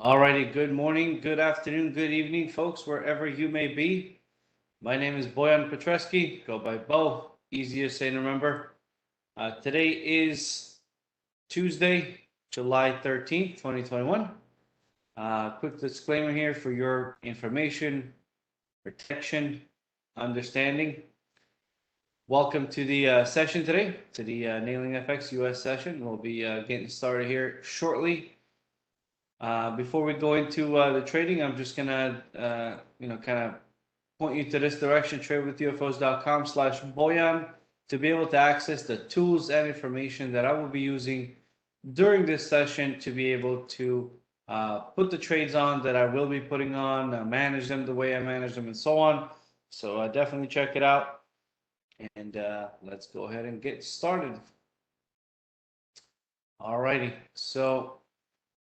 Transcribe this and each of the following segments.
Alrighty, good morning, good afternoon, good evening, folks, wherever you may be. My name is Boyan Petreski, go by Bo, easier to say and remember. Today is Tuesday, July 13th, 2021. Quick disclaimer here for your information, protection, understanding. Welcome to the session today, to the Nailing FX US session. We'll be getting started here shortly. Before we go into the trading, I'm just gonna, kind of point you to this direction, tradewithufos.com/Boyan, to be able to access the tools and information that I will be using during this session to be able to put the trades on that I will be putting on, manage them the way I manage them, and so on. So definitely check it out. And let's go ahead and get started. Alrighty, so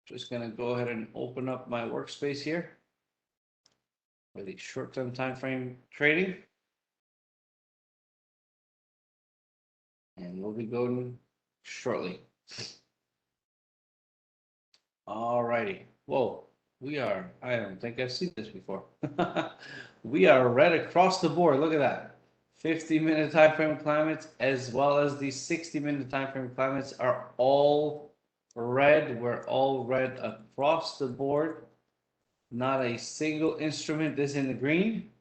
just gonna go ahead and open up my workspace here for the short-term time frame trading, and we'll be going shortly. Alrighty, whoa, I don't think I've seen this before. We are red across the board. Look at that. 50-minute time frame climates as well as the 60-minute time frame climates are all red. We're all red across the board. Not a single instrument is in the green.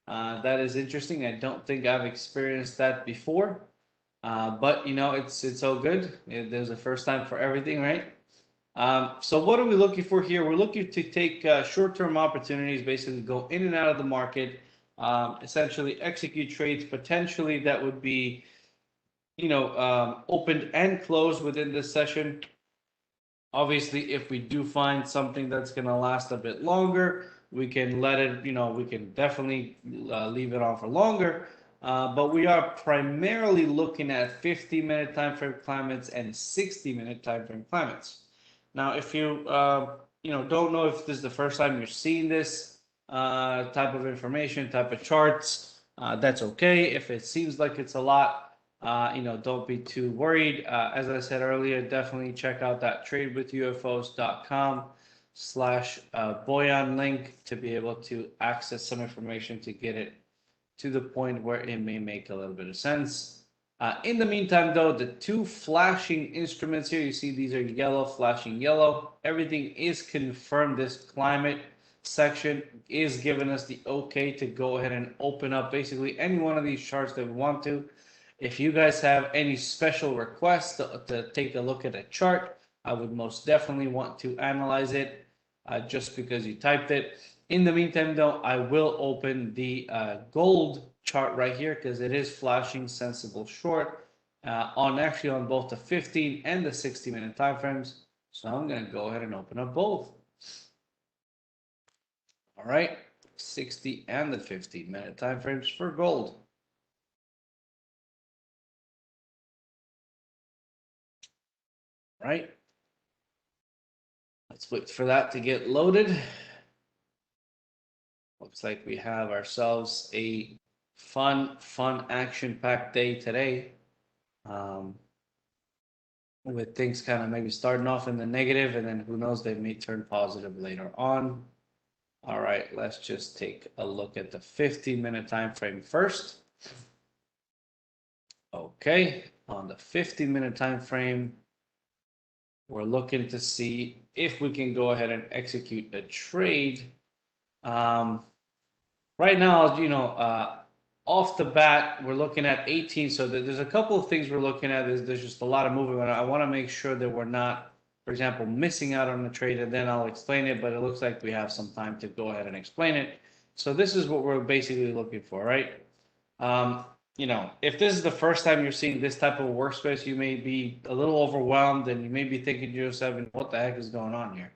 That is interesting. I don't think I've experienced that before. But it's all good. There's a first time for everything, right? So what are we looking for here? We're looking to take short-term opportunities, basically go in and out of the market, essentially execute trades potentially that would be, opened and closed within this session. Obviously, if we do find something that's going to last a bit longer, we can let it, we can definitely leave it on for longer. But we are primarily looking at 50-minute time frame climates and 60-minute time frame climates. Now, if you don't know if this is the first time you're seeing this type of information, type of charts, that's okay. If it seems like it's a lot, don't be too worried. As I said earlier, definitely check out that tradewithufos.com/Boyan link to be able to access some information to get it to the point where it may make a little bit of sense. In the meantime, though, the two flashing instruments here, you see these are yellow, flashing yellow. Everything is confirmed. This climate section is giving us the okay to go ahead and open up basically any one of these charts that we want to. If you guys have any special requests to take a look at a chart, I would most definitely want to analyze it just because you typed it. In the meantime, though, I will open the gold chart right here because it is flashing sensible short on both the 15 and the 60-minute time frames. So I'm going to go ahead and open up both. All right, 60 and the 15-minute time frames for gold. Right. Let's wait for that to get loaded. Looks like we have ourselves a fun, action-packed day today. With things kind of maybe starting off in the negative, and then who knows, they may turn positive later on. All right, let's just take a look at the 15-minute time frame first. Okay, on the 15-minute time frame, we're looking to see if we can go ahead and execute a trade. Right now, off the bat, we're looking at 18. So there's a couple of things we're looking at. There's just a lot of movement. I want to make sure that we're not, for example, missing out on the trade, and then I'll explain it. But it looks like we have some time to go ahead and explain it. So this is what we're basically looking for, right? If this is the first time you're seeing this type of workspace, you may be a little overwhelmed and you may be thinking to yourself, what the heck is going on here?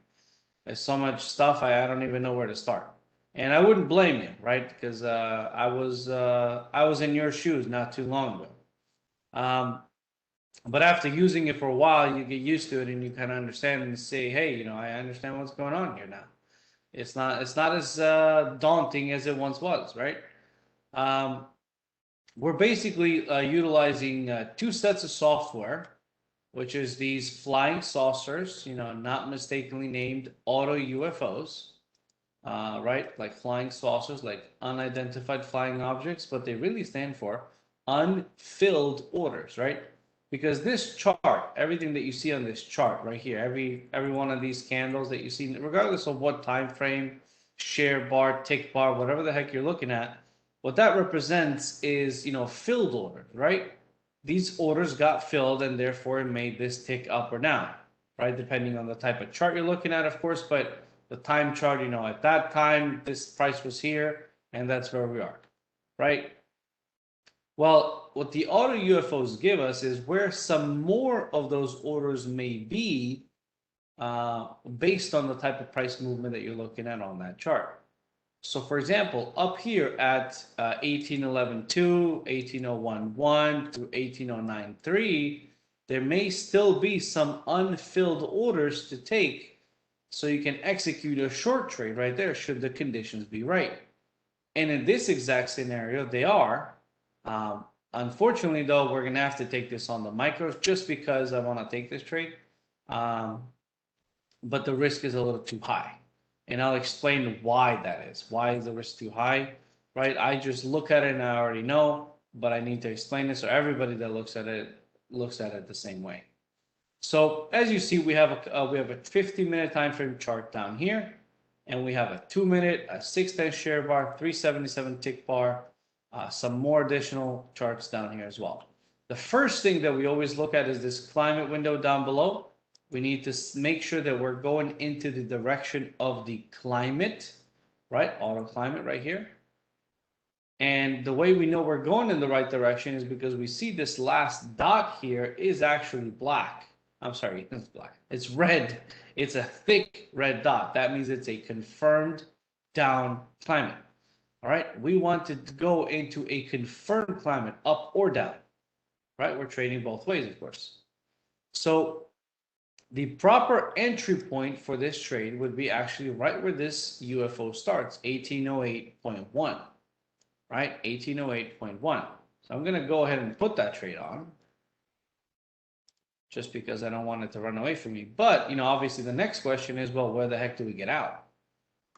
There's so much stuff, I don't even know where to start. And I wouldn't blame you, right? Because I was in your shoes not too long ago. But after using it for a while, you get used to it and you kind of understand and say, hey, I understand what's going on here now. It's not as daunting as it once was, right? We're basically utilizing two sets of software. which is these flying saucers, not mistakenly named auto UFOs, right? Like flying saucers, like unidentified flying objects, but they really stand for unfilled orders, right? Because this chart, everything that you see on this chart right here, every one of these candles that you see, regardless of what time frame, share bar, tick bar, whatever the heck you're looking at, what that represents is, filled orders, right? These orders got filled and therefore it made this tick up or down, right? Depending on the type of chart you're looking at, of course, but the time chart, at that time, this price was here and that's where we are, right? Well, what the auto UFOs give us is where some more of those orders may be based on the type of price movement that you're looking at on that chart. So for example, up here at 1811.2, 1801.1 through 1809.3, there may still be some unfilled orders to take so you can execute a short trade right there should the conditions be right. And in this exact scenario, they are. Unfortunately, though, we're going to have to take this on the micros just because I want to take this trade. But the risk is a little too high. And I'll explain why that is. Why is the risk too high? Right? I just look at it and I already know, but I need to explain it so everybody that looks at it the same way. So as you see, we have a 50-minute time frame chart down here, and we have a 2-minute, a 610 share bar, 377 tick bar, some more additional charts down here as well. The first thing that we always look at is this climate window down below. We need to make sure that we're going into the direction of the climate, right? Auto climate right here. And the way we know we're going in the right direction is because we see this last dot here is actually black. I'm sorry, it's black. It's red. It's a thick red dot. That means it's a confirmed down climate. All right. We want to go into a confirmed climate, up or down. Right. We're trading both ways, of course. So the proper entry point for this trade would be actually right where this UFO starts, 1808.1. Right. 1808.1. So I'm going to go ahead and put that trade on, just because I don't want it to run away from me. But, obviously the next question is, well, where the heck do we get out?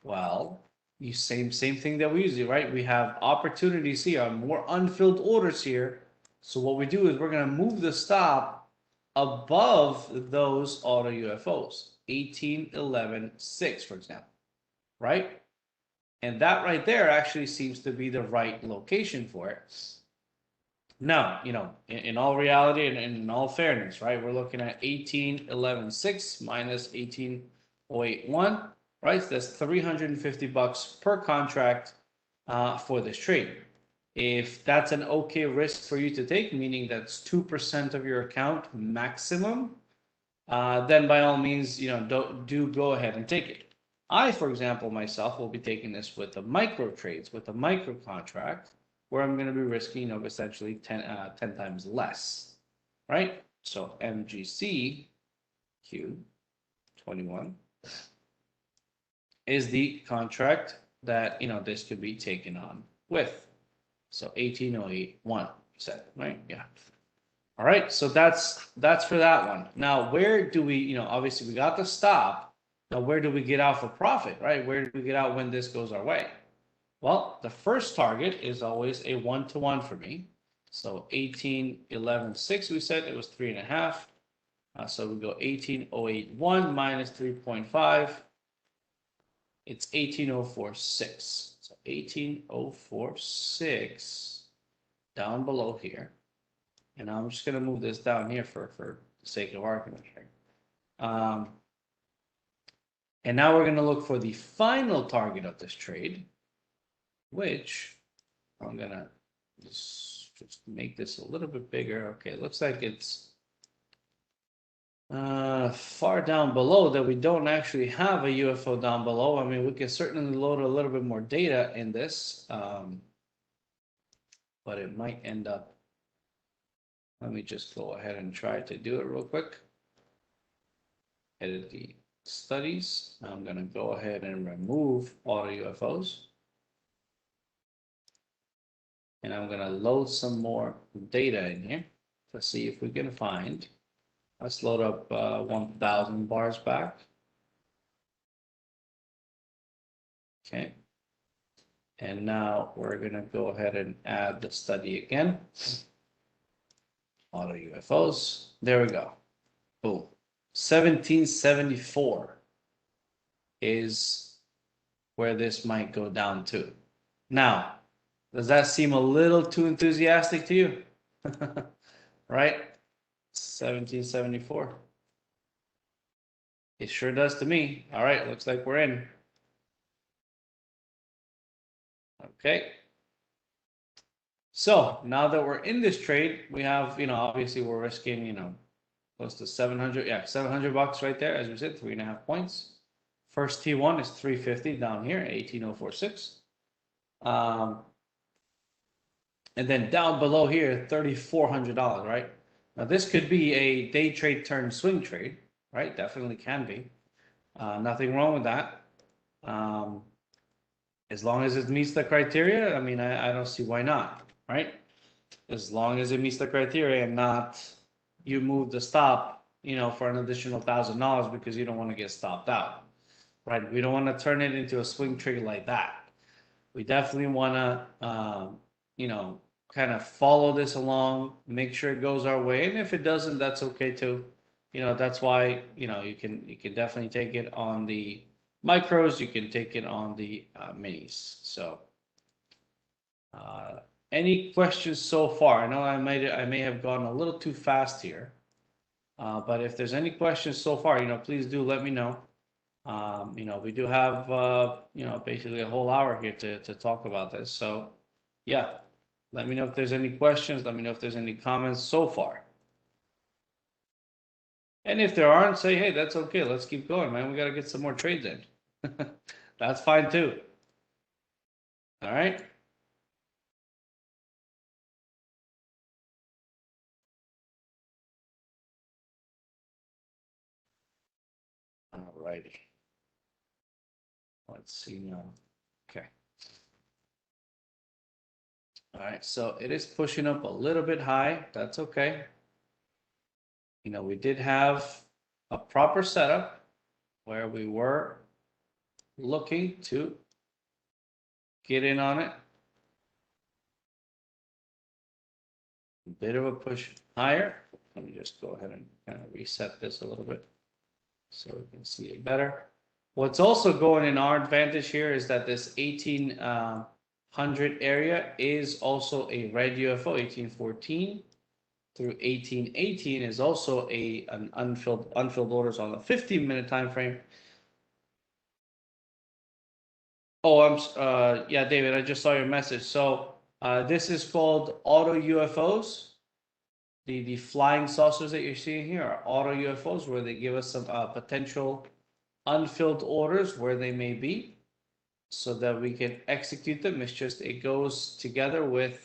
Well, the same thing that we usually, right? We have opportunities here, more unfilled orders here. So what we do is we're going to move the stop above those auto UFOs, 1811.6, for example, right? And that right there actually seems to be the right location for it. Now, in all reality and in all fairness, right, we're looking at 1811.6 minus 1808.1, right? So that's $350 per contract for this trade. If that's an okay risk for you to take, meaning that's 2% of your account maximum, then by all means, do go ahead and take it. I, for example, myself will be taking this with the micro trades, with a micro contract, where I'm going to be risking, essentially 10 times less, right? So MGC Q21 is the contract that, this could be taken on with. So 1808.1 said, right? Yeah. All right. So that's for that one. Now, where do we, obviously we got the stop. Now, where do we get out for profit, right? Where do we get out when this goes our way? Well, the first target is always a 1-to-1 for me. So 1811.6, we said it was 3.5. So we go 1808.1 minus 3.5. It's 1804.6. So 1804.6 down below here. And I'm just going to move this down here for the sake of argument here. And now we're going to look for the final target of this trade, which I'm going to just make this a little bit bigger. Okay, it looks like it's far down below that we don't actually have a UFO down below. I mean, we can certainly load a little bit more data in this, but it might end up. Let me just go ahead and try to do it real quick. Edit the studies. I'm going to go ahead and remove all the UFOs. And I'm going to load some more data in here to see if we can find Let's load up 1,000 bars back. Okay. And now we're going to go ahead and add the study again. Auto UFOs. There we go. Boom. 1774 is where this might go down to. Now, does that seem a little too enthusiastic to you? Right? 1774. It sure does to me. All right, looks like we're in. Okay. So now that we're in this trade, we have, obviously we're risking, close to 700. Yeah, 700 bucks right there. As we said, 3.5 points. First T1 is 350 down here, 18046. And then down below here, $3,400, right? Now this could be a day trade turn swing trade, right? Definitely can be. Nothing wrong with that. As long as it meets the criteria, I mean, I don't see why not, right? As long as it meets the criteria and not you move the stop, for an additional $1,000 because you don't want to get stopped out, right? We don't want to turn it into a swing trade like that. We definitely want to, kind of follow this along, make sure it goes our way, and if it doesn't, that's okay too. That's why you can definitely take it on the micros, you can take it on the minis. So any questions so far? I know I may have gone a little too fast here, but if there's any questions so far, please do let me know. We do have basically a whole hour here to talk about this. So yeah, let me know if there's any questions. Let me know if there's any comments so far. And if there aren't, say, hey, that's okay. Let's keep going, man. We got to get some more trades in. That's fine too. All right. All righty. Let's see now. Okay. All right. So it is pushing up a little bit high. That's okay. We did have a proper setup where we were looking to get in on it. A bit of a push higher. Let me just go ahead and kind of reset this a little bit so we can see it better. What's also going in our advantage here is that this 1800 area is also a red UFO. 1814 through 1818 is also an unfilled orders on the 15-minute time frame. Oh, yeah, David, I just saw your message. So this is called auto UFOs. The flying saucers that you're seeing here are auto UFOs, where they give us some potential unfilled orders where they may be, so that we can execute them. It's just it goes together with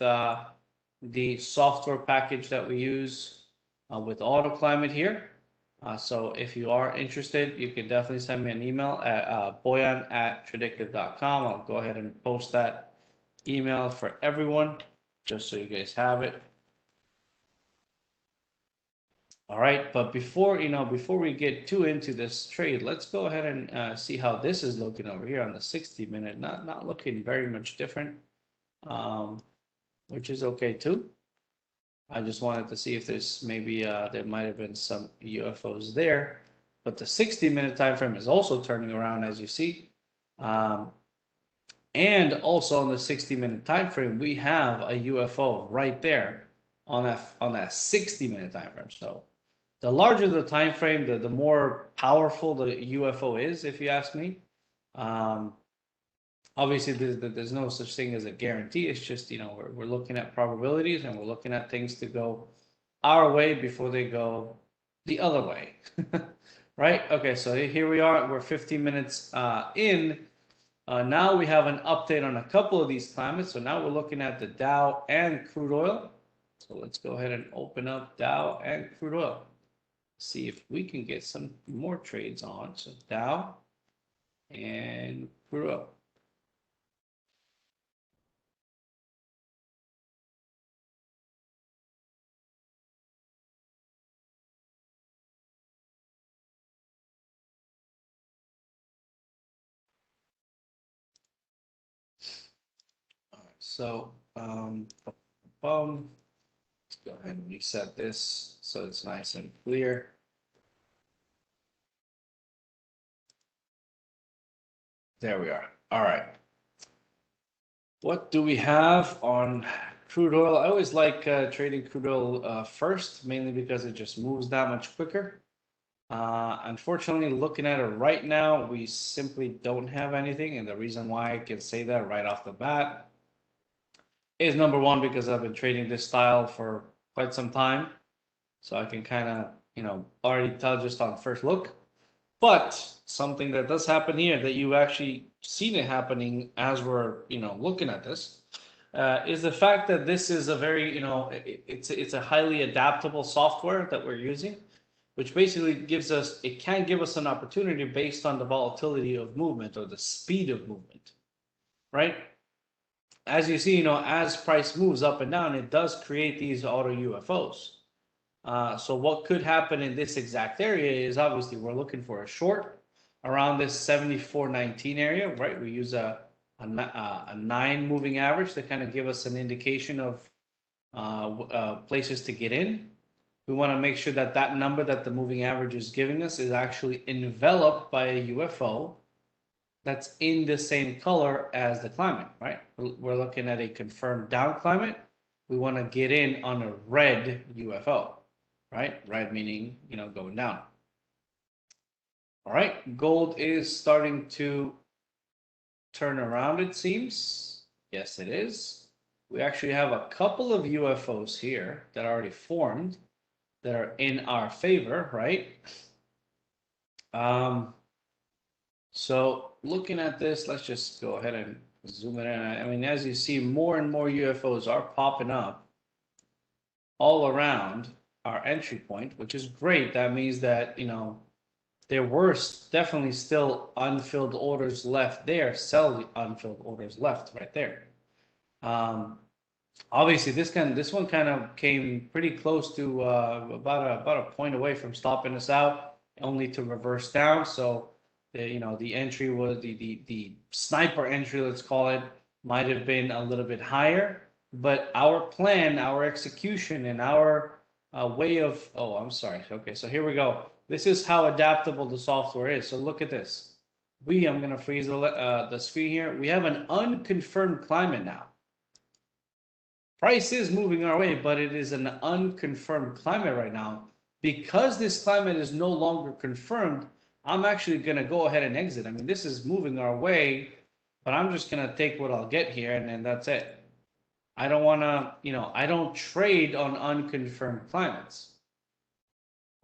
the software package that we use with AutoClimate here. So if you are interested, you can definitely send me an email at boyan@tradewithufos.com. I'll go ahead and post that email for everyone, just so you guys have it. All right, but before we get too into this trade, let's go ahead and see how this is looking over here on the 60-minute. Not looking very much different, which is okay too. I just wanted to see if there's maybe there might have been some UFOs there, but the 60-minute time frame is also turning around, as you see, and also on the 60-minute time frame we have a UFO right there on that 60-minute time frame. So the larger the time frame, the more powerful the UFO is, if you ask me. Obviously, there's no such thing as a guarantee. It's just, we're looking at probabilities and we're looking at things to go our way before they go the other way. Right? Okay, so here we are. We're 15 minutes in. Now we have an update on a couple of these climates. So now we're looking at the Dow and crude oil. So let's go ahead and open up Dow and crude oil. See if we can get some more trades on. So Dow and crude oil. So, let's go ahead and reset this so it's nice and clear. There we are. All right. What do we have on crude oil? I always like trading crude oil first, mainly because it just moves that much quicker. Unfortunately, looking at it right now, we simply don't have anything. And the reason why I can say that right off the bat is number one, because I've been trading this style for quite some time. So I can kind of, already tell just on first look. But something that does happen here that you actually seen it happening as we're, looking at this, is the fact that this is a very, it's a highly adaptable software that we're using, which basically it can give us an opportunity based on the volatility of movement or the speed of movement, right? As you see, as price moves up and down, it does create these auto UFOs. So what could happen in this exact area is obviously we're looking for a short around this 74.19 area, right? We use a 9 moving average to kind of give us an indication of places to get in. We want to make sure that that number that the moving average is giving us is actually enveloped by a UFO that's in the same color as the climate, right? We're looking at a confirmed down climate. We want to get in on a red UFO, right? Red meaning, going down. All right, gold is starting to turn around, it seems. Yes, it is. We actually have a couple of UFOs here that are already formed that are in our favor, right? So looking at this, let's just go ahead and zoom it in. I mean, as you see, more and more UFOs are popping up all around our entry point, which is great. That means that, there were definitely still unfilled orders left there. Sell the unfilled orders left right there. Obviously, this one kind of came pretty close to about a point away from stopping us out, only to reverse down. So the entry was the sniper entry, let's call it, might have been a little bit higher. But our plan, our execution, and our way of I'm sorry. Okay, so here we go. This is how adaptable the software is. So look at this. I'm going to freeze the screen here. We have an unconfirmed climate now. Price is moving our way, but it is an unconfirmed climate right now. Because this climate is no longer confirmed, I'm actually going to go ahead and exit. I mean, this is moving our way, but I'm just going to take what I'll get here, and then that's it. I don't want to, I don't trade on unconfirmed climates.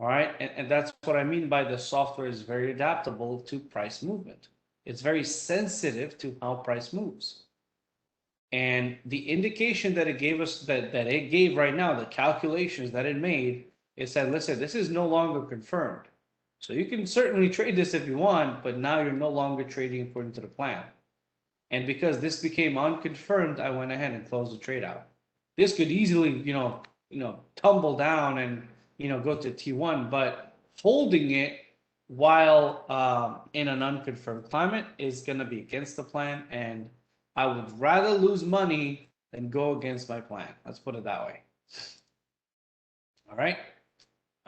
All right, and that's what I mean by the software is very adaptable to price movement. It's very sensitive to how price moves. And the indication that it gave us, that it gave right now, the calculations that it made, it said, listen, this is no longer confirmed. So you can certainly trade this if you want, but now you're no longer trading according to the plan. And because this became unconfirmed, I went ahead and closed the trade out. This could easily, tumble down and, go to T1, but holding it while in an unconfirmed climate is going to be against the plan. And I would rather lose money than go against my plan. Let's put it that way. All right.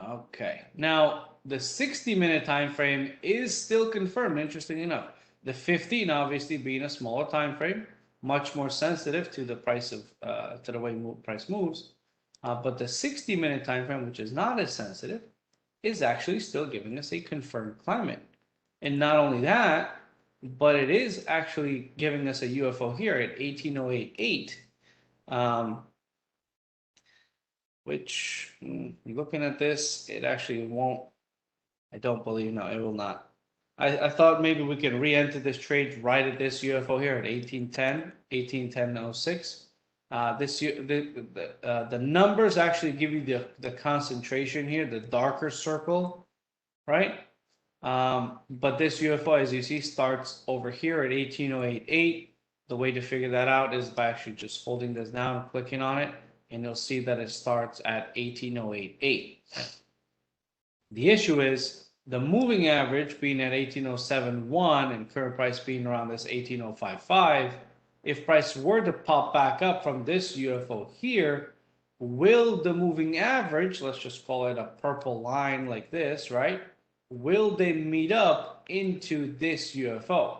Okay. Now, the 60-minute time frame is still confirmed, interestingly enough. The 15 obviously being a smaller time frame, much more sensitive to the price of to the way price moves. But the 60-minute time frame, which is not as sensitive, is actually still giving us a confirmed climate. And not only that, but it is actually giving us a UFO here at 1808.8, which, looking at this, it actually won't. I don't believe, no, it will not. I thought maybe we could re-enter this trade right at this UFO here at 1810.06. The numbers actually give you the concentration here, the darker circle, right? But this UFO, as you see, starts over here at 1808.8. The way to figure that out is by actually just holding this down, clicking on it, and you'll see that it starts at 1808.8. The issue is the moving average being at 1807.1 and current price being around this 1805.5 if price were to pop back up from this UFO here, will the moving average, let's just call it a purple line like this, right? Will they meet up into this UFO?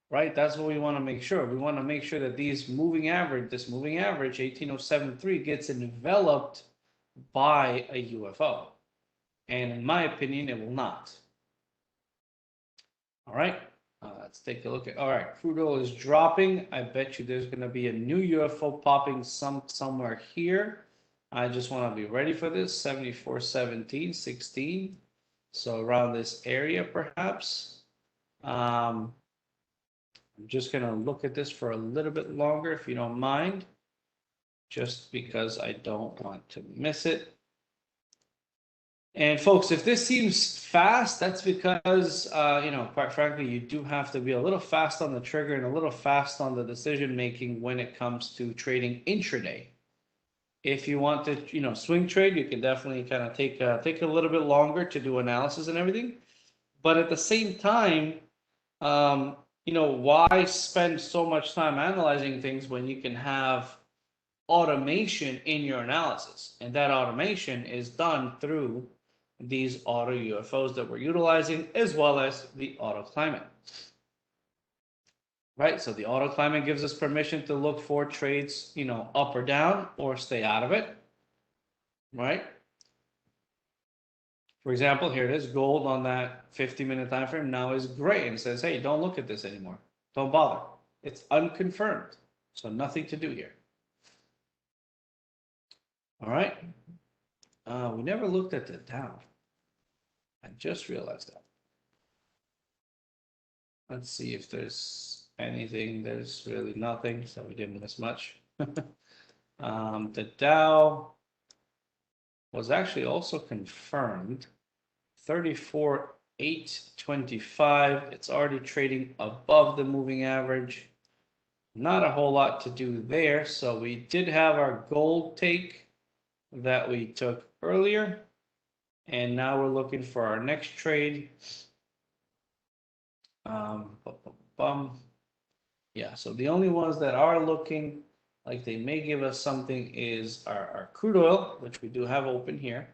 Right? That's what we want to make sure. We want to make sure that this moving average, 18073, gets enveloped by a UFO. And in my opinion, it will not. All right, let's take a look at, all right, crude oil is dropping. I bet you there's going to be a new UFO popping somewhere here. I just want to be ready for this, 74.17, 16. So around this area, perhaps. I'm just going to look at this for a little bit longer, if you don't mind, just because I don't want to miss it. And folks, if this seems fast, that's because, quite frankly, you do have to be a little fast on the trigger and a little fast on the decision making when it comes to trading intraday. If you want to, swing trade, you can definitely kind of take a little bit longer to do analysis and everything. But at the same time, why spend so much time analyzing things when you can have automation in your analysis? And that automation is done through these auto UFOs that we're utilizing, as well as the auto climate. Right, so the auto climate gives us permission to look for trades, up or down, or stay out of it. Right. For example, here it is, gold on that 50-minute time frame now is gray and says, hey, don't look at this anymore. Don't bother. It's unconfirmed. So nothing to do here. All right. We never looked at the Dow. I just realized that. Let's see if there's anything. There's really nothing, so we didn't miss much. The Dow was actually also confirmed. 34,825. It's already trading above the moving average. Not a whole lot to do there. So we did have our gold take that we took earlier. And now we're looking for our next trade. Yeah, so the only ones that are looking like they may give us something is our crude oil, which we do have open here.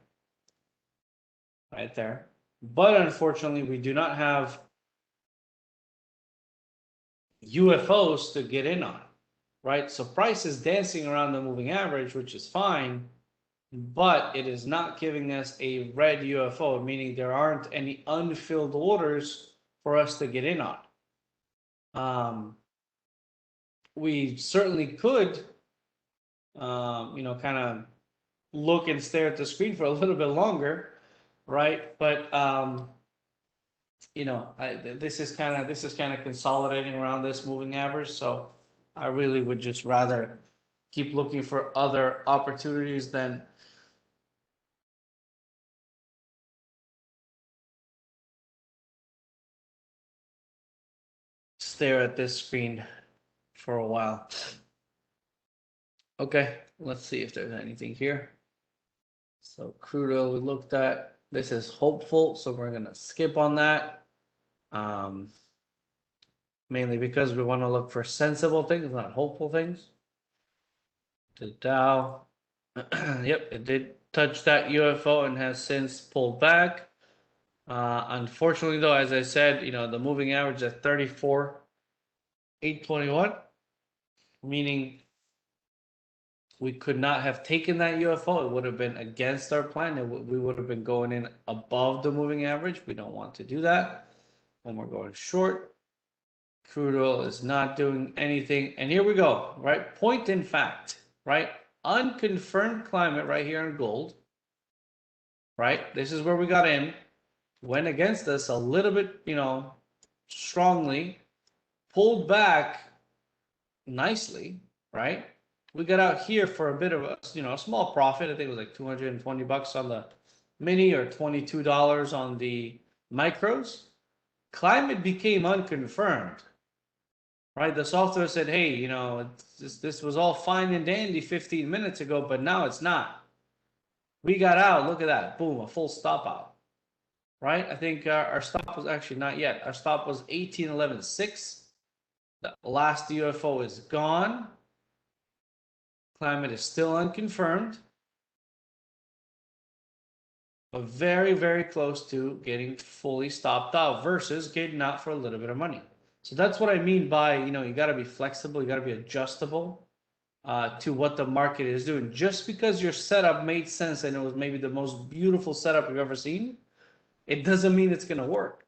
Right there. But unfortunately, we do not have UFOs to get in on. Right? So price is dancing around the moving average, which is fine. But it is not giving us a red UFO, meaning there aren't any unfilled orders for us to get in on. We certainly could, kind of look and stare at the screen for a little bit longer, right? But this is kind of consolidating around this moving average, so I really would just rather keep looking for other opportunities than stare at this screen for a while. Okay, let's see if there's anything here. So crude oil we looked at. This is hopeful, so we're gonna skip on that. Mainly because we want to look for sensible things, not hopeful things. The Dow, yep, it did touch that UFO and has since pulled back. Unfortunately, though, as I said, the moving average at 34,821, meaning we could not have taken that UFO. It would have been against our plan. We would have been going in above the moving average. We don't want to do that when we're going short. Crude oil is not doing anything. And here we go, right? Point in fact, right? Unconfirmed climate right here in gold, right? This is where we got in. Went against us a little bit, strongly. Pulled back nicely, right? We got out here for a bit of a, a small profit. I think it was like $220 on the mini or $22 on the micros. Climate became unconfirmed, right? The software said, hey, this was all fine and dandy 15 minutes ago, but now it's not. We got out. Look at that. Boom, a full stop out, right? I think our stop was actually not yet. Our stop was 18.11.6. The last UFO is gone. Climate is still unconfirmed, but very, very close to getting fully stopped out versus getting out for a little bit of money. So that's what I mean by, you got to be flexible, you got to be adjustable to what the market is doing. Just because your setup made sense and it was maybe the most beautiful setup you've ever seen, it doesn't mean it's going to work.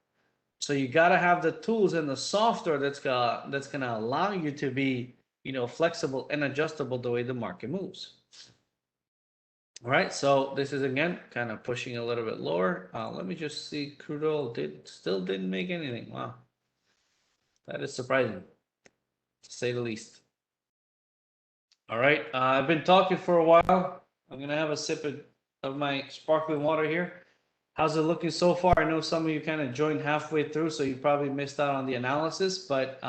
So you got to have the tools and the software that's gonna allow you to be, flexible and adjustable the way the market moves. All right, so this is again kind of pushing a little bit lower. Let me just see. Crude oil still didn't make anything. Wow, that is surprising, to say the least. All right, I've been talking for a while. I'm gonna have a sip of my sparkling water here. How's it looking so far? I know some of you kind of joined halfway through, so you probably missed out on the analysis, but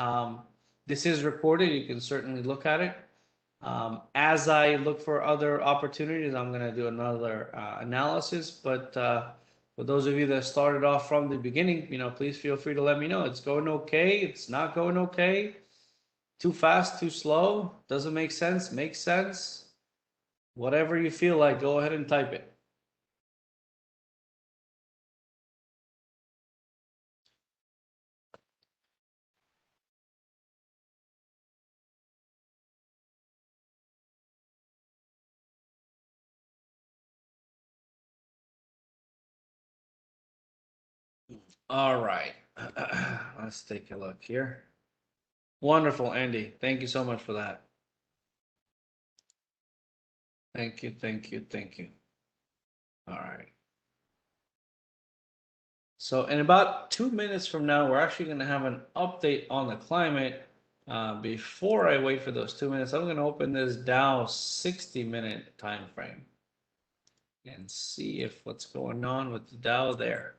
this is recorded. You can certainly look at it. As I look for other opportunities, I'm going to do another analysis. But for those of you that started off from the beginning, please feel free to let me know. It's going okay. It's not going okay. Too fast, too slow. Doesn't make sense. Makes sense. Whatever you feel like, go ahead and type it. All right. Let's take a look here. Wonderful, Andy. Thank you so much for that. Thank you, thank you, thank you. All right. So in about 2 minutes from now, we're actually going to have an update on the climate. Before I wait for those 2 minutes, I'm going to open this Dow 60-minute time frame and see if what's going on with the Dow there.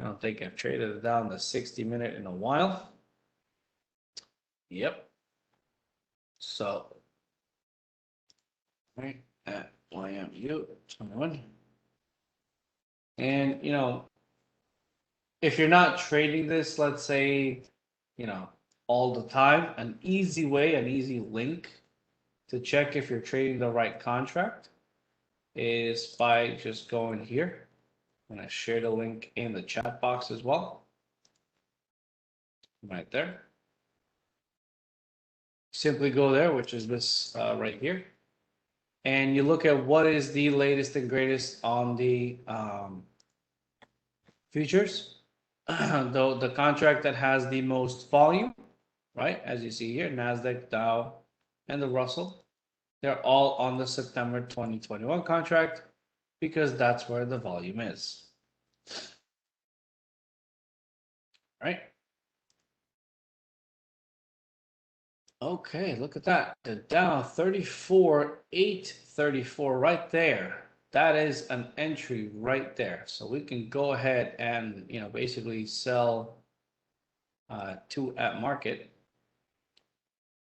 I don't think I've traded it down the 60-minute in a while. Yep. So, right at YMU 21. And, if you're not trading this, let's say, all the time, an easy way, an easy link to check if you're trading the right contract is by just going here. I'm going to share the link in the chat box as well. Right there. Simply go there, which is this right here. And you look at what is the latest and greatest on the futures. Though the contract that has the most volume, right? As you see here, NASDAQ, Dow, and the Russell. They're all on the September 2021 contract because that's where the volume is. Right? Okay, look at that. The Dow 34,834 right there. That is an entry right there. So we can go ahead and, basically sell to at market.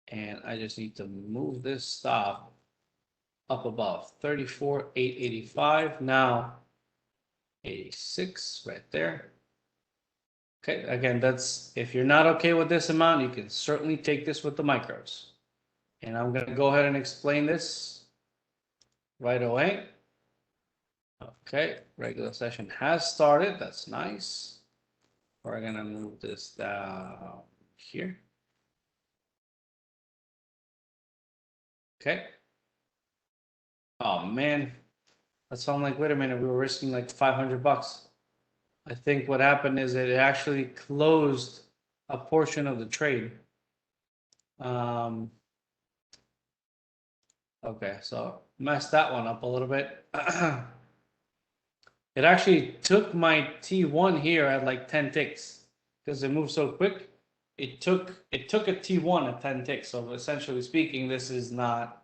And I just need to move this stop up above 34,885. Now 86 right there. Okay, again, that's if you're not okay with this amount, you can certainly take this with the micros. And I'm going to go ahead and explain this right away. Okay, regular session has started. That's nice. We're going to move this down here. Okay. Oh man, that sounds like, wait a minute, we were risking like 500 bucks. I think what happened is it actually closed a portion of the trade. Okay, so messed that one up a little bit. It actually took my T1 here at like 10 ticks because it moved so quick. It took a T1 at 10 ticks. So essentially speaking, this is not,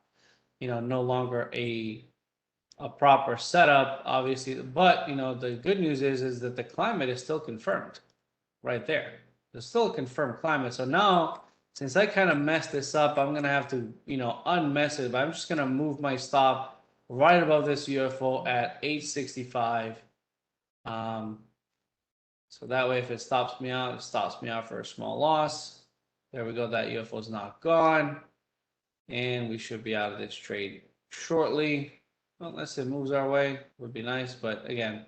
no longer a proper setup, obviously. But the good news is that the climate is still confirmed right there. There's still a confirmed climate. So now, since I kind of messed this up, I'm gonna have to, unmess it. But I'm just gonna move my stop right above this UFO at 865. So that way, if it stops me out, it stops me out for a small loss. There we go. That UFO is now gone. And we should be out of this trade shortly. Unless it moves our way, would be nice. But again,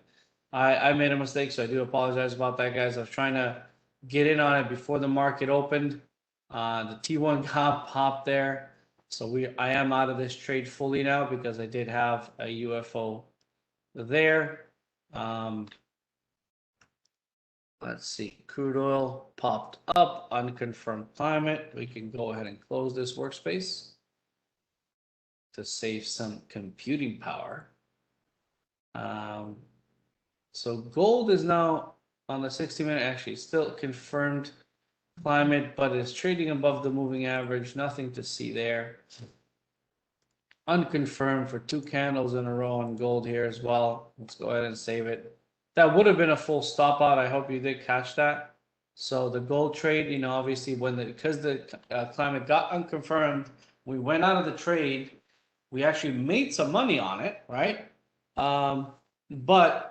I made a mistake, so I do apologize about that, guys. I was trying to get in on it before the market opened. The T1 got popped there. So I am out of this trade fully now because I did have a UFO there. Let's see, crude oil popped up, unconfirmed climate. We can go ahead and close this workspace to save some computing power. So gold is now on the 60-minute, actually still confirmed climate, but it's trading above the moving average. Nothing to see there. Unconfirmed for 2 candles in a row on gold here as well. Let's go ahead and save it. That would have been a full stop out. I hope you did catch that. So the gold trade, you know, obviously because the climate got unconfirmed, we went out of the trade. We actually made some money on it, right? But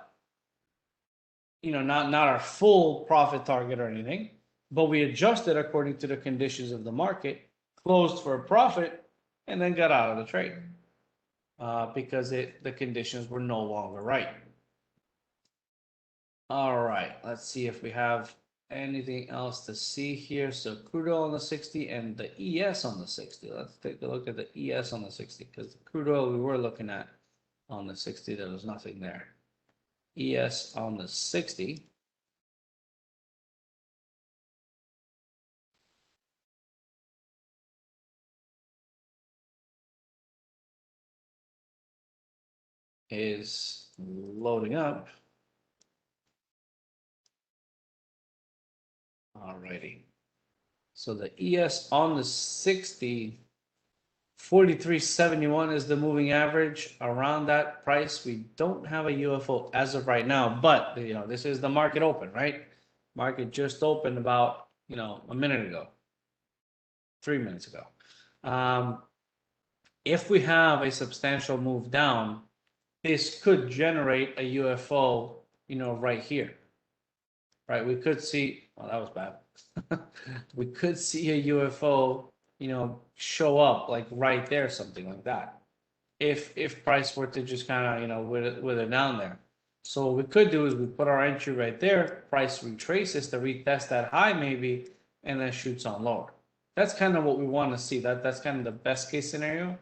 you know, not our full profit target or anything, but we adjusted according to the conditions of the market, closed for a profit, and then got out of the trade because the conditions were no longer right. All right, let's see if we have anything else to see here. So crude oil on the 60 and the ES on the 60. Let's take a look at the ES on the 60 because the crude oil we were looking at on the 60, there was nothing there. ES on the 60. Is loading up. Alrighty. So the ES on the 60, 43.71 is the moving average. Around that price, we don't have a UFO as of right now, but you know, this is the market open, right? Market just opened about, you know, a minute ago, 3 minutes ago. If we have a substantial move down, this could generate a UFO, you know, right here, right? We could see, well, that was bad. We could see a UFO, you know, show up like right there, something like that. If price were to just kind of, you know, wither down there. So what we could do is we put our entry right there, price retraces to retest that high maybe, and then shoots on lower. That's kind of what we want to see. That's kind of the best case scenario.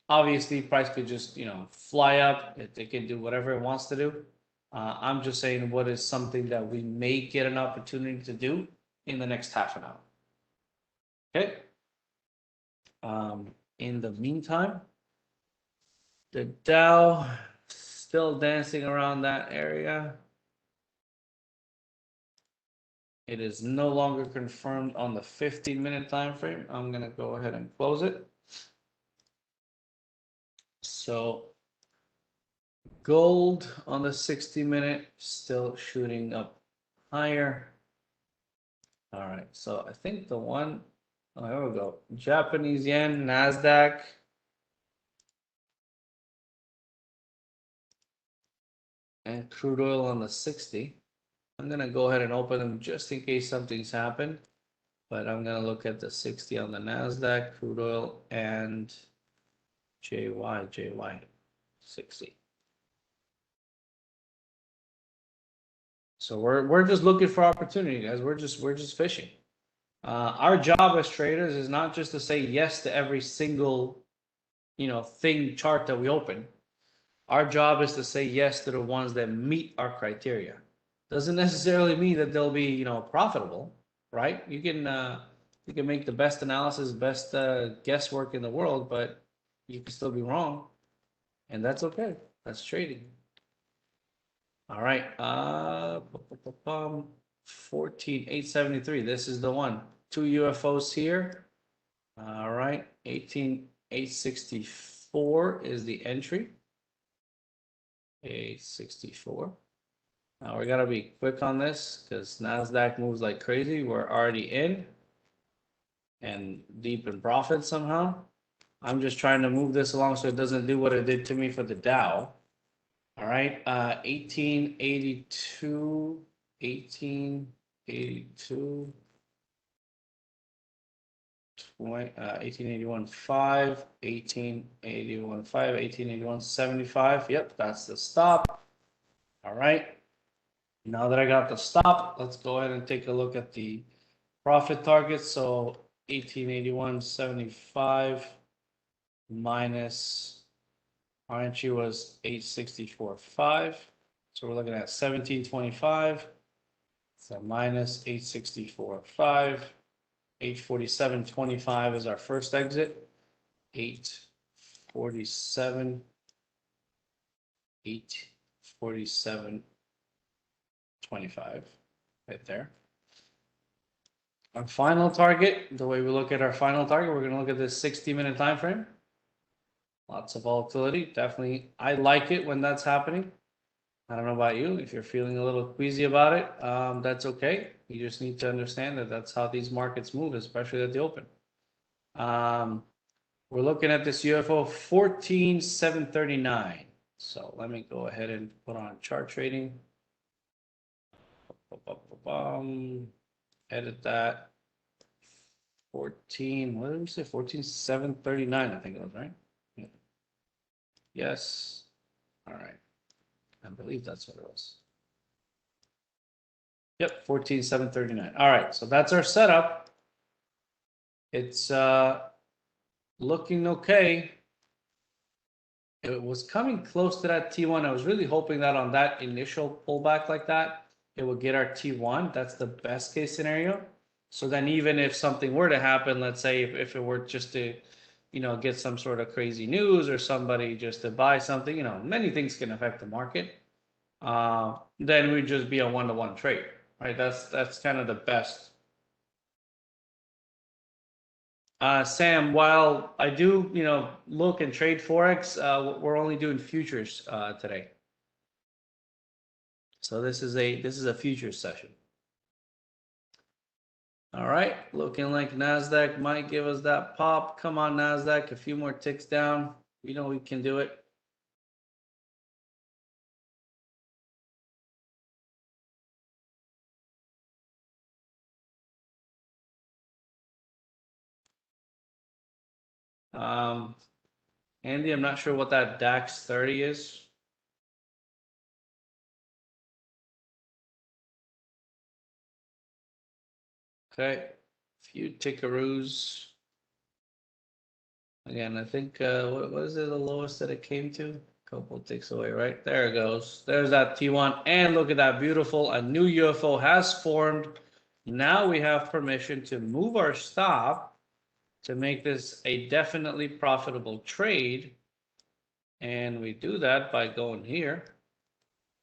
Obviously, price could just, you know, fly up. It can do whatever it wants to do. I'm just saying what is something that we may get an opportunity to do in the next half an hour. Okay. In the meantime, the Dow still dancing around that area. It is no longer confirmed on the 15-minute time frame. I'm going to go ahead and close it. So gold on the 60-minute still shooting up higher. All right, so I think the one, oh, there we go. Japanese yen, NASDAQ. And crude oil on the 60. I'm going to go ahead and open them just in case something's happened. But I'm going to look at the 60 on the NASDAQ, crude oil, and JY 60. So we're just looking for opportunity, guys. We're just fishing. Our job as traders is not just to say yes to every single, you know, chart that we open. Our job is to say yes to the ones that meet our criteria. Doesn't necessarily mean that they'll be, you know, profitable, right? You can make the best analysis, best guesswork in the world, but you can still be wrong, and that's okay. That's trading. All right, 14,873. This is the one. 2 UFOs here. All right, 18,864 is the entry. 864. Now we gotta be quick on this because NASDAQ moves like crazy. We're already in and deep in profit somehow. I'm just trying to move this along so it doesn't do what it did to me for the Dow. All right, 1882, 1881.5, 1881.5, 1881.75. Yep, that's the stop. All right. Now that I got the stop, let's go ahead and take a look at the profit target. So 1881.75 minus our entry was 864.5. So we're looking at 1725. So minus 864.5. 847.25 is our first exit. 847. 847.25 right there. Our final target, the way we look at our final target, we're going to look at this 60-minute time frame. Lots of volatility. Definitely, I like it when that's happening. I don't know about you. If you're feeling a little queasy about it, that's okay. You just need to understand that that's how these markets move, especially at the open. We're looking at this UFO 14,739. So let me go ahead and put on chart trading. Edit that. 14, what did we say? 14,739, I think it was, right? Yeah. Yes. All right. I believe that's what it was. Yep, 14,739. All right, so that's our setup. It's looking okay. It was coming close to that T1. I was really hoping that on that initial pullback like that, it would get our T1. That's the best case scenario. So then even if something were to happen, let's say if it were just to, get some sort of crazy news or somebody just to buy something, many things can affect the market. Then we'd just be a one-to-one trade, right? That's kind of the best. Sam, while I do, look and trade Forex, we're only doing futures today. So this is a futures session. All right, looking like NASDAQ might give us that pop. Come on, NASDAQ, a few more ticks down. We know we can do it. Andy, I'm not sure what that DAX 30 is. Okay, few tickaroos. Again, I think, what is it, the lowest that it came to? Couple ticks away, right? There it goes. There's that T1. And look at that, beautiful. A new UFO has formed. Now we have permission to move our stop to make this a definitely profitable trade. And we do that by going here.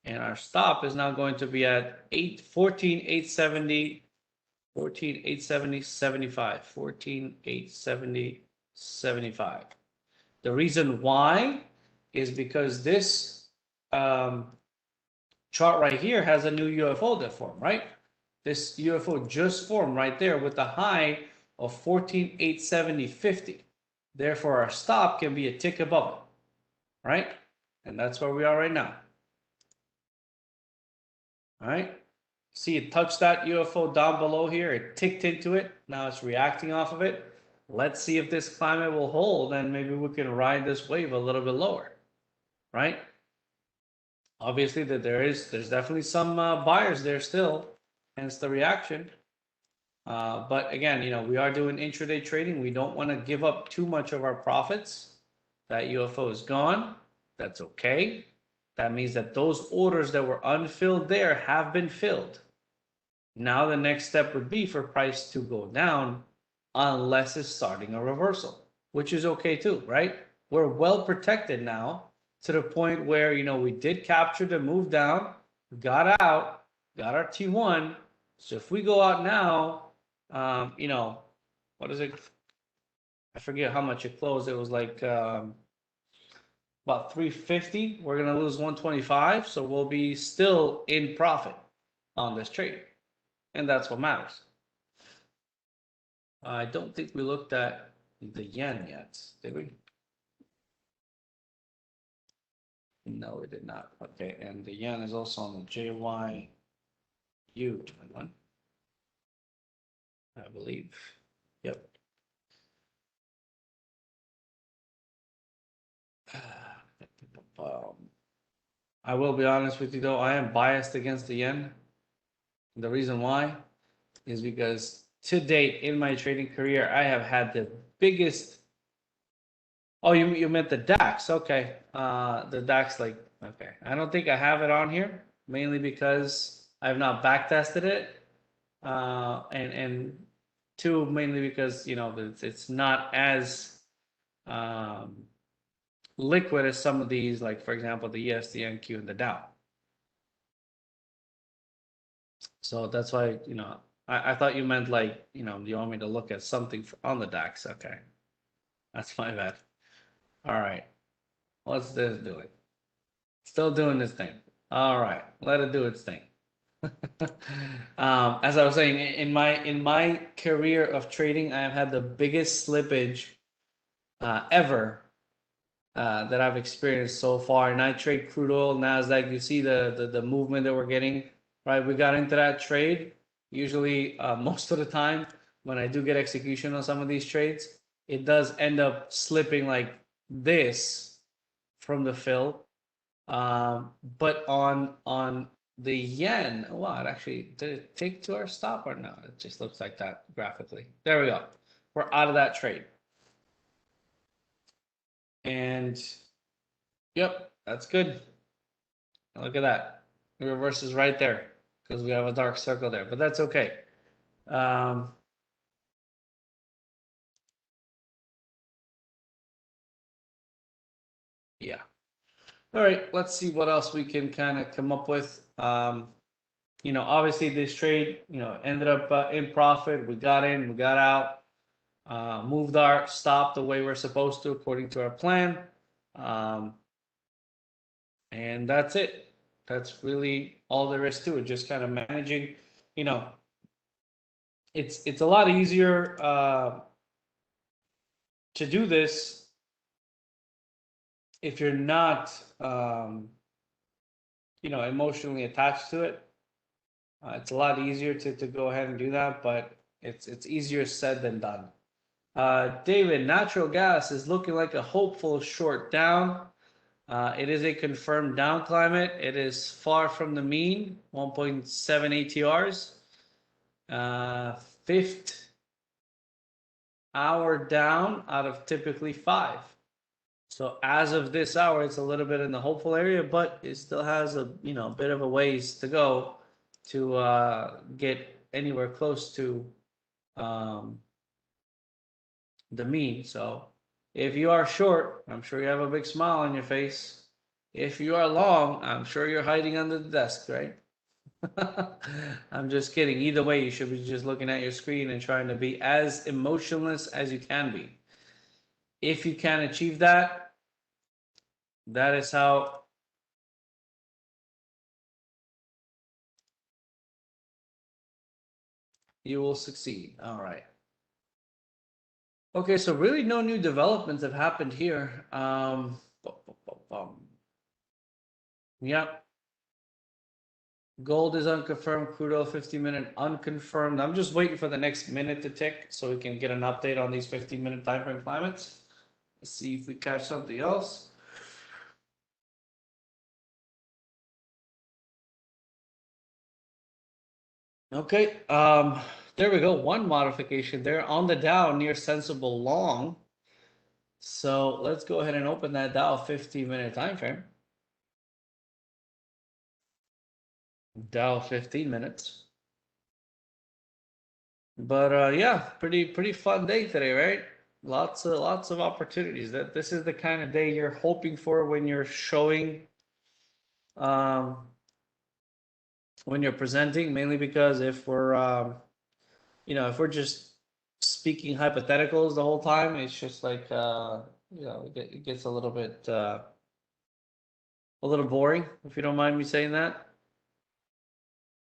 And our stop is now going to be at 14,870, 14,870, 75, 14,870, 75. The reason why is because this chart right here has a new UFO that formed, right? This UFO just formed right there with a high of 14,870.50. Therefore, our stop can be a tick above it, right? And that's where we are right now. All right. See, it touched that UFO down below here. It ticked into it. Now it's reacting off of it. Let's see if this climate will hold, and maybe we can ride this wave a little bit lower, right? Obviously, that there's definitely some buyers there still, hence the reaction. But again, we are doing intraday trading. We don't want to give up too much of our profits. That UFO is gone. That's okay. That means that those orders that were unfilled there have been filled. Now the next step would be for price to go down unless it's starting a reversal, which is okay too, right? We're well protected now to the point where, we did capture the move down, got out, got our T1. So if we go out now, what is it? I forget how much it closed. It was like about 350. We're going to lose 125. So we'll be still in profit on this trade. And that's what matters. I don't think we looked at the yen yet, did we? No, we did not. Okay, and the yen is also on the JYU21, I believe. Yep. I will be honest with you though, I am biased against the yen. The reason why is because to date in my trading career, I have had the biggest. Oh, you meant the DAX? Okay, the DAX, like, okay. I don't think I have it on here, mainly because I have not back tested it, and two, mainly because it's not as um, liquid as some of these, like for example the ES, the NQ, and the Dow. So that's why I thought you meant like you want me to look at something on the DAX. Okay, that's my bad. All right, what's this doing? Still doing this thing. All right, let it do its thing. As I was saying, in my career of trading, I have had the biggest slippage ever that I've experienced so far. And I trade crude oil, Nasdaq. You see the movement that we're getting, right? We got into that trade. Usually, most of the time, when I do get execution on some of these trades, it does end up slipping like this from the fill. But on the yen, wow, it actually did it take to our stop or no? It just looks like that graphically. There we go. We're out of that trade. And yep, that's good. Look at that. The reverse is right there because we have a dark circle there, but that's okay. Yeah. All right, let's see what else we can kind of come up with. Obviously this trade, ended up in profit. We got in, we got out, moved our stop the way we're supposed to according to our plan. And that's it. That's really all there is to it. Just kind of managing, it's a lot easier to do this if you're not emotionally attached to it. It's a lot easier to go ahead and do that, but it's easier said than done. David, natural gas is looking like a hopeful short down. It is a confirmed down climate. It is far from the mean, 1.7 ATRs. Fifth hour down out of typically 5. So as of this hour, it's a little bit in the hopeful area, but it still has a bit of a ways to go to get anywhere close to the mean. So if you are short, I'm sure you have a big smile on your face. If you are long, I'm sure you're hiding under the desk, right? I'm just kidding. Either way, you should be just looking at your screen and trying to be as emotionless as you can be. If you can achieve that, that is how you will succeed. All right. Okay, so really no new developments have happened here. Yep. Gold is unconfirmed, crude oil 50-minute unconfirmed. I'm just waiting for the next minute to tick so we can get an update on these 15-minute time frame climates. Let's see if we catch something else. Okay, there we go. One modification there on the Dow near sensible long. So let's go ahead and open that Dow 15-minute time frame. Dow 15 minutes. But yeah, pretty fun day today, right? Lots of opportunities. This is the kind of day you're hoping for when you're showing, when you're presenting. Mainly because if we're if we're just speaking hypotheticals the whole time, it's just like it gets a little bit a little boring, if you don't mind me saying that.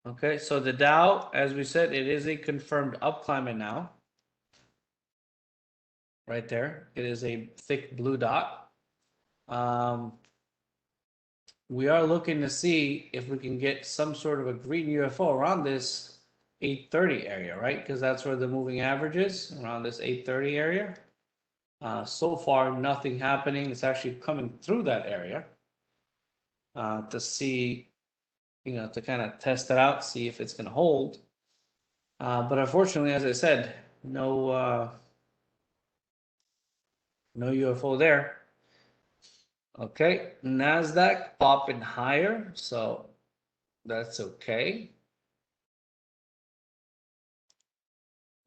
Okay, so the Dow, as we said, it is a confirmed up climate now. Right there, it is a thick blue dot. We are looking to see if we can get some sort of a green UFO around this 830 area, right? Because that's where the moving average is, around this 830 area. So far, nothing happening. It's actually coming through that area. to see, to kind of test it out, see if it's going to hold. But unfortunately, as I said, no UFO there. Okay, NASDAQ popping higher, so that's okay.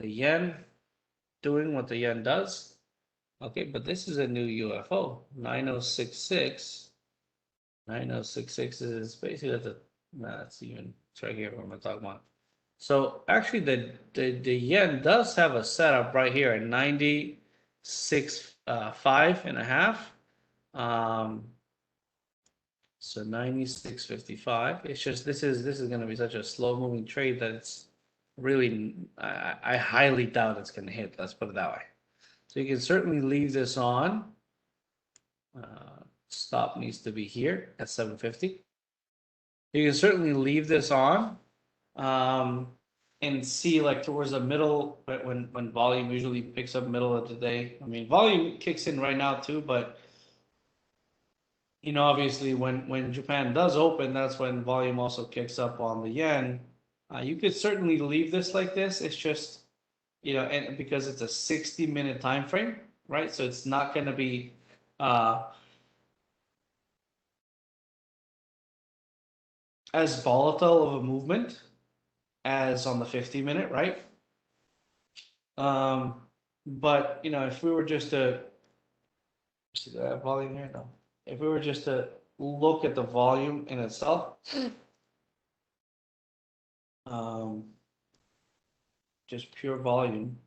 The yen doing what the yen does. Okay, but this is a new UFO, 9066. 9066 is basically that's even, it's right here, what am I talking about? So actually the yen does have a setup right here at 96.5 so 96.55. It's just this is going to be such a slow moving trade that it's really I highly doubt it's going to hit. Let's put it that way. So you can certainly leave this on. Stop needs to be here at 750. You can certainly leave this on and see like towards the middle when volume usually picks up middle of the day. I mean, volume kicks in right now too, but obviously when Japan does open, that's when volume also kicks up on the yen. You could certainly leave this like this. It's just, and because it's a 60-minute time frame, right? So it's not going to be as volatile of a movement as on the 50-minute, right? But if we were just to see that volume here, no. If we were just to look at the volume in itself, just pure volume,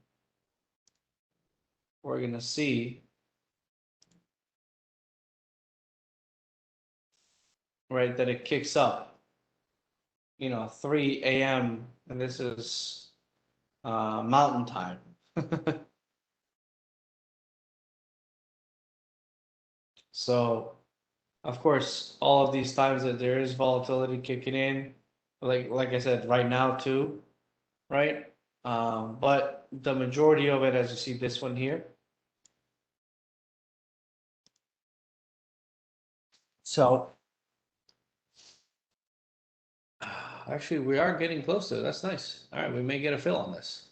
we're gonna see, right, that it kicks up, 3 a.m. and this is mountain time. So, of course, all of these times that there is volatility kicking in, like I said, right now too, right? But the majority of it, as you see this one here. So, actually, we are getting close to it. That's nice. All right, we may get a fill on this.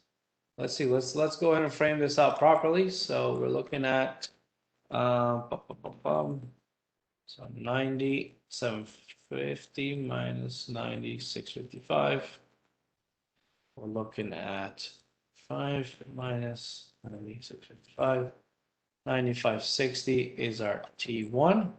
Let's see. Let's go ahead and frame this out properly. So we're looking at so 9750 minus 9655. We're looking at 5 minus 9655. 9560 is our T1.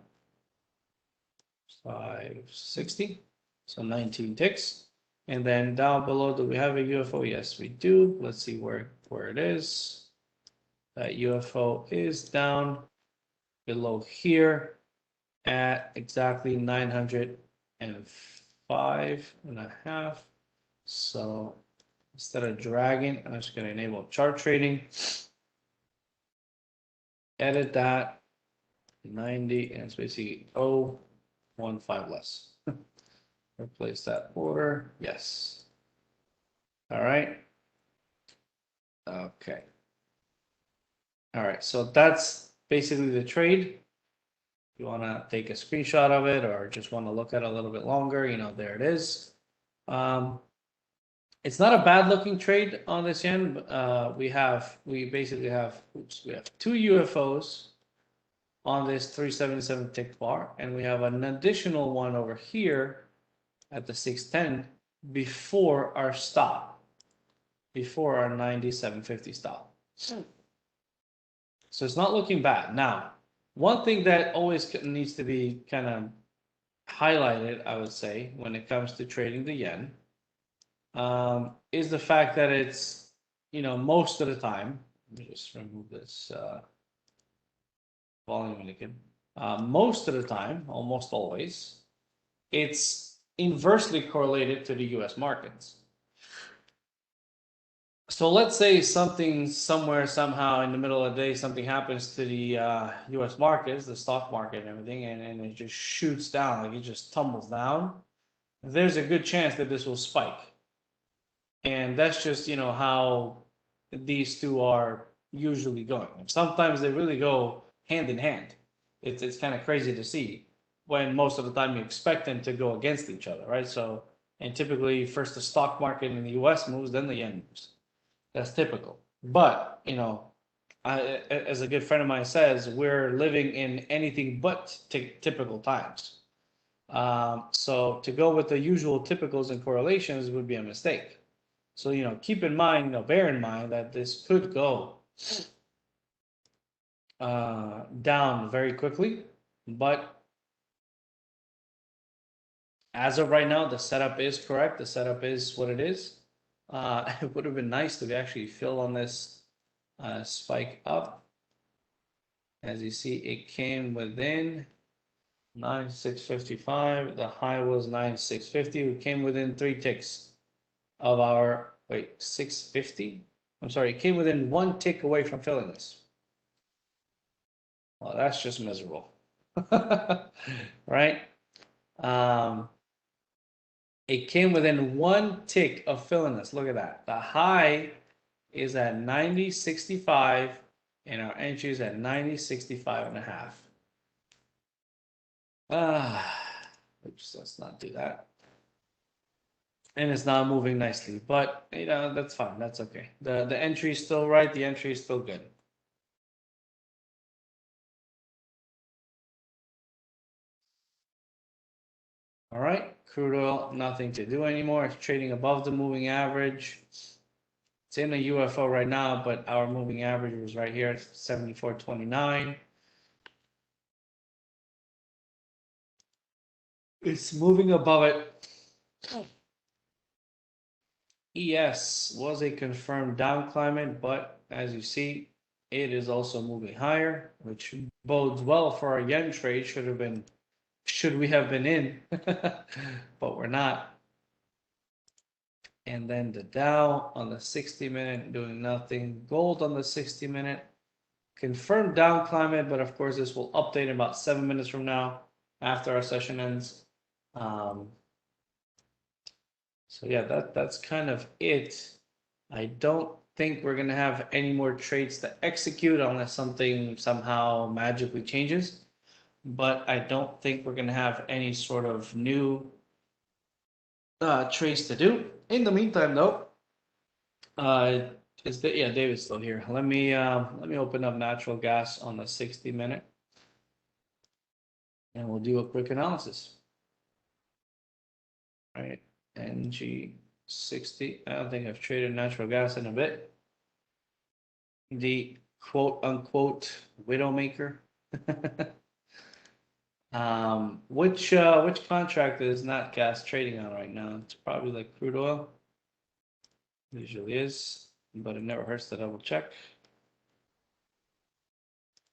560. So 19 ticks. And then down below, do we have a UFO? Yes, we do. Let's see where it is. That UFO is down below here at exactly 905.5. So instead of dragging, I'm just going to enable chart trading. Edit that 90, and it's basically 0.15 less. Replace that order. Yes. All right. Okay. All right. So that's basically the trade. If you want to take a screenshot of it or just want to look at it a little bit longer, there it is. It's not a bad looking trade on this yen. We basically have two UFOs on this 377 tick bar, and we have an additional one over here at the 610 before our stop, before our 9750 stop. So it's not looking bad. Now, one thing that always needs to be kind of highlighted, I would say, when it comes to trading the yen, is the fact that it's, most of the time, let me just remove this volume again. Most of the time, almost always, it's inversely correlated to the US markets. So let's say something somewhere, somehow in the middle of the day, something happens to the US markets, the stock market and everything, and it just shoots down, like it just tumbles down. There's a good chance that this will spike. And that's just, how these two are usually going. Sometimes they really go hand in hand. It's kind of crazy to see. when most of the time you expect them to go against each other, right? So, and typically first the stock market in the US moves, then the yen moves. That's typical. But, you know, as a good friend of mine says, we're living in anything but typical times. So to go with the usual typicals and correlations would be a mistake. So, you know, keep in mind, you know, bear in mind that this could go down very quickly, but as of right now, the setup is correct. The setup is what it is. It would have been nice to actually fill on this spike up. As you see, it came within 9,655. The high was 9,650. We came within 3 ticks of our, wait, 650? I'm sorry, it came within 1 tick away from filling this. Well, that's just miserable. Right? It came within 1 tick of filling this. Look at that. The high is at 90.65 and our entry is at 90.65 and a half. Oops, let's not do that. And it's not moving nicely, but you know, that's fine. That's okay. The entry is still right. The entry is still good. All right, crude oil, nothing to do anymore. It's trading above the moving average. It's in a UFO right now, but our moving average was right here at 74.29. It's moving above it. ES was a confirmed down climate, but as you see, it is also moving higher, which bodes well for our yen trade. Should we have been in, but we're not. And then the Dow on the 60-minute doing nothing. Gold on the 60-minute confirmed down climate, but of course this will update in about 7 minutes from now after our session ends. So yeah, that's kind of it. I don't think we're gonna have any more trades to execute unless something somehow magically changes. But I don't think we're gonna have any sort of new trades to do. In the meantime, though, yeah, David's still here. Let me open up natural gas on the 60-minute, and we'll do a quick analysis. All right, NG60. I don't think I've traded natural gas in a bit. The quote unquote widowmaker. Which contract is not gas trading on right now? It's probably like crude oil. Usually is, but it never hurts to double check.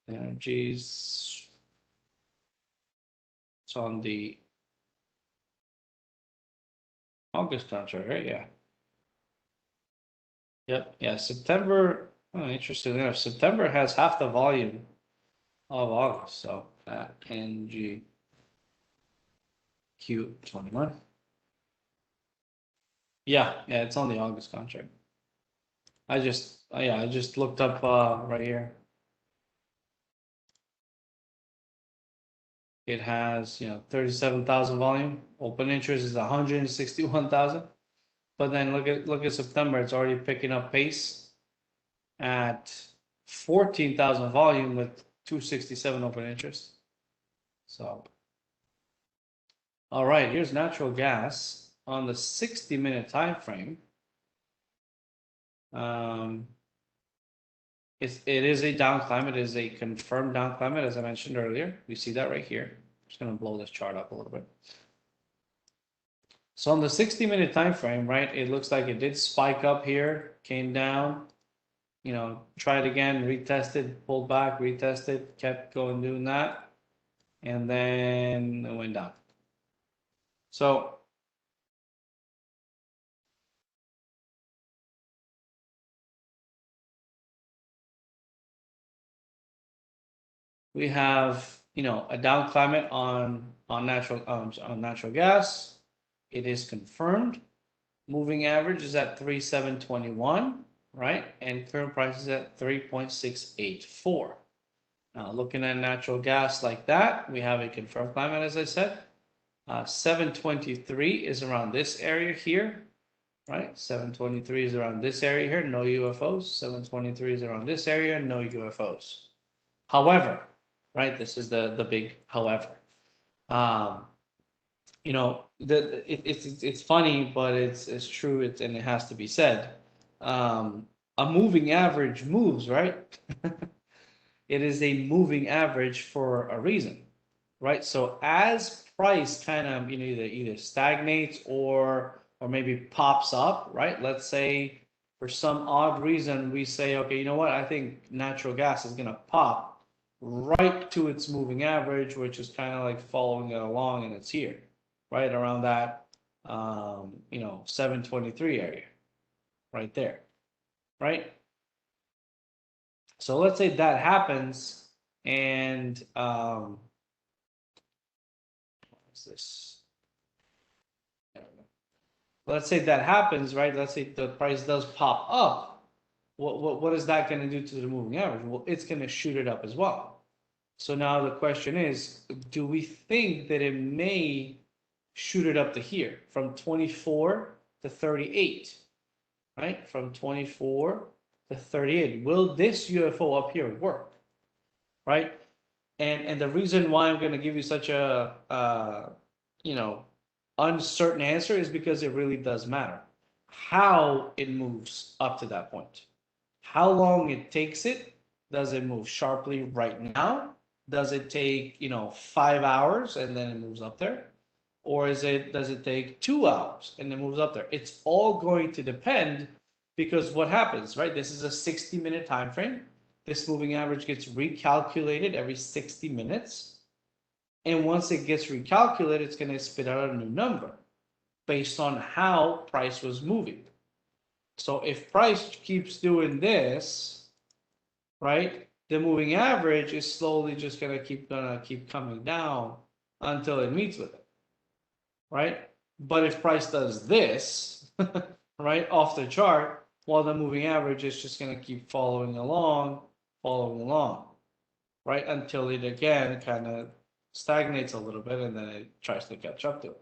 Energies. It's on the August contract, right? Yeah. Yep. Yeah. September. Oh, interestingly enough, September has half the volume of August. So NGQ21. Yeah. Yeah. It's on the August contract. I just looked up right here. It has, 37,000 volume. Open interest is 161,000. But then look at September. It's already picking up pace at 14,000 volume with 267 open interest. So, all right, here's natural gas on the 60-minute time frame. It is a down climate. It is a confirmed down climate, as I mentioned earlier. We see that right here. I'm just going to blow this chart up a little bit. So on the 60-minute time frame, right, it looks like it did spike up here, came down, tried again, retested, pulled back, retested, kept going doing that, and then it went down. So we have, a down climate on natural gas. It is confirmed. Moving average is at 3,721, right? And current price is at 3.684. Now, looking at natural gas like that, we have a confirmed climate, as I said. 723 is around this area here, right? 723 is around this area here, no UFOs. 723 is around this area, no UFOs. However, right, this is the big however. You know, it's funny, but it's true, and it has to be said. A moving average moves, right? It is a moving average for a reason, right? So as price kind of, you know, either stagnates or maybe pops up, right? Let's say for some odd reason we say, okay, you know what? I think natural gas is going to pop right to its moving average, which is kind of like following it along, and it's here, right around that, you know, 723 area, right there, right? So let's say that happens, and what's this? Let's say that happens, right? Let's say the price does pop up. What is that going to do to the moving average? Well, it's going to shoot it up as well. So now the question is, do we think that it may shoot it up to here from 24 to 38, right? From 24 to 38. Will this UFO up here work, right? And the reason why I'm going to give you such a you know, uncertain answer is because it really does matter how it moves up to that point. How long it takes it? Does it move sharply right now? Does it take, you know, 5 hours and then it moves up there? Or does it take 2 hours and then moves up there? It's all going to depend, because what happens, right? This is a 60-minute time frame. This moving average gets recalculated every 60 minutes. And once it gets recalculated, it's going to spit out a new number based on how price was moving. So if price keeps doing this, right, the moving average is slowly just going to keep coming down until it meets with it, right? But if price does this, right, off the chart, well, the moving average is just going to keep following along, right, until it again kind of stagnates a little bit, and then it tries to catch up to it.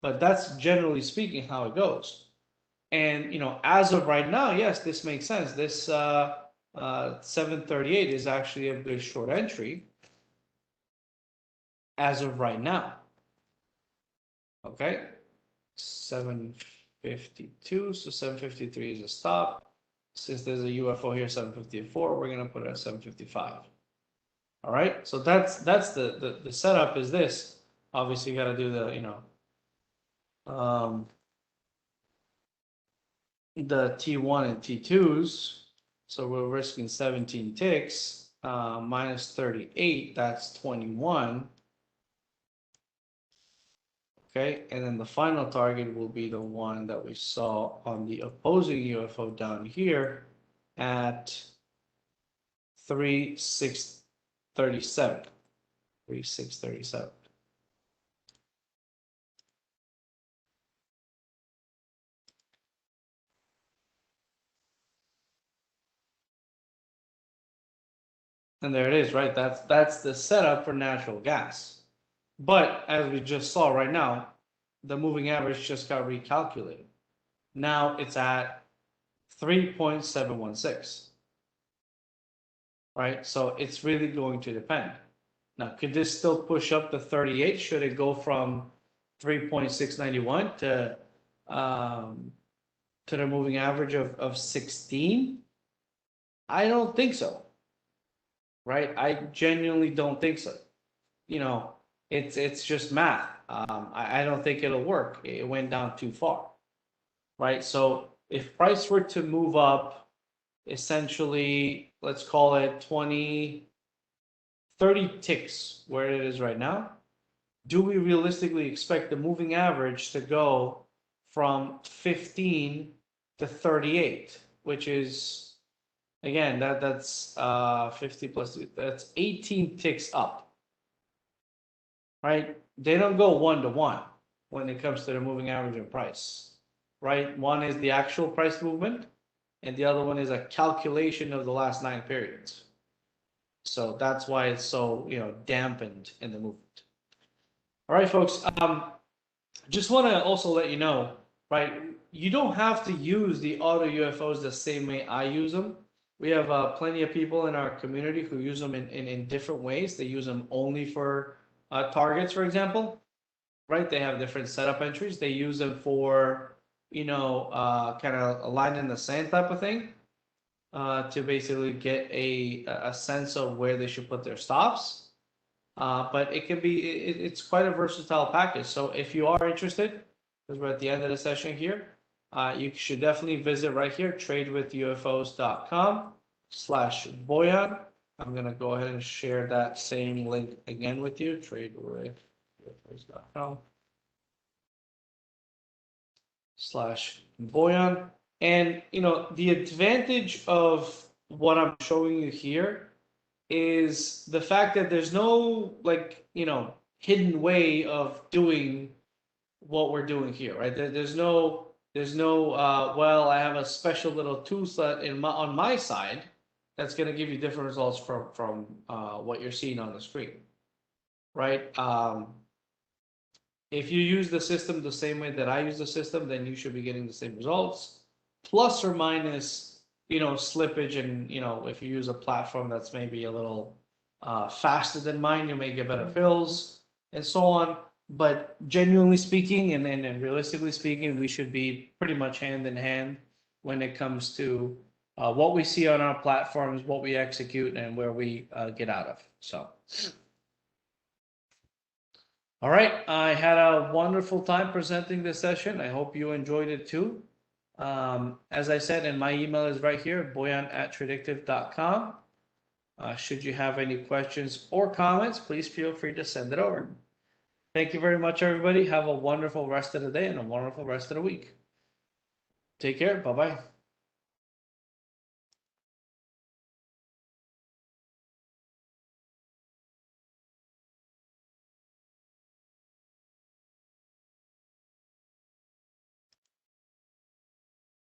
But that's generally speaking how it goes. And, you know, as of right now, yes, this makes sense. This 738 is actually a good short entry as of right now. Okay, 752, so 753 is a stop. Since there's a UFO here, 754, we're gonna put it at 755. All right, so that's the setup is this. Obviously, you got to do the, you know, the T1 and T2s. So we're risking 17 ticks, minus 38, that's 21. Okay, and then the final target will be the one that we saw on the opposing UFO down here at 3637. 3637. And there it is, right? That's the setup for natural gas. But as we just saw right now, the moving average just got recalculated. Now it's at 3.716. Right? So it's really going to depend. Now, could this still push up to 38? Should it go from 3.691 to the moving average of 16? I don't think so. Right? I genuinely don't think so. You know, it's just math. I don't think it'll work. It went down too far. Right? So if price were to move up, essentially, let's call it 20, 30 ticks where it is right now, do we realistically expect the moving average to go from 15 to 38, which is, again, that's 50 plus, that's 18 ticks up, right? They don't go 1-to-1 when it comes to the moving average and price, right? One is the actual price movement, and the other one is a calculation of the last 9 periods. So that's why it's so, dampened in the movement. All right, folks. Just want to also let you know, right? You don't have to use the auto UFOs the same way I use them. We have plenty of people in our community who use them in different ways. They use them only for targets, for example, right? They have different setup entries. They use them for, kind of a line in the sand type of thing, to basically get a sense of where they should put their stops. But it can be, it's quite a versatile package. So if you are interested, because we're at the end of the session here, you should definitely visit right here, tradewithufos.com/Boyan. I'm going to go ahead and share that same link again with you, tradewithufos.com/Boyan. And, the advantage of what I'm showing you here is the fact that there's no hidden way of doing what we're doing here, right? There's no well, I have a special little tool set on my side that's going to give you different results from what you're seeing on the screen, right? If you use the system the same way that I use the system, then you should be getting the same results, plus or minus, slippage. And, if you use a platform that's maybe a little faster than mine, you may get better fills and so on. But genuinely speaking, and realistically speaking, we should be pretty much hand in hand when it comes to what we see on our platforms, what we execute, and where we get out of. So. All right, I had a wonderful time presenting this session. I hope you enjoyed it too. As I said, and my email is right here, boyan@tradewithufos.com. Should you have any questions or comments, please feel free to send it over. Thank you very much, everybody. Have a wonderful rest of the day and a wonderful rest of the week. Take care. Bye-bye.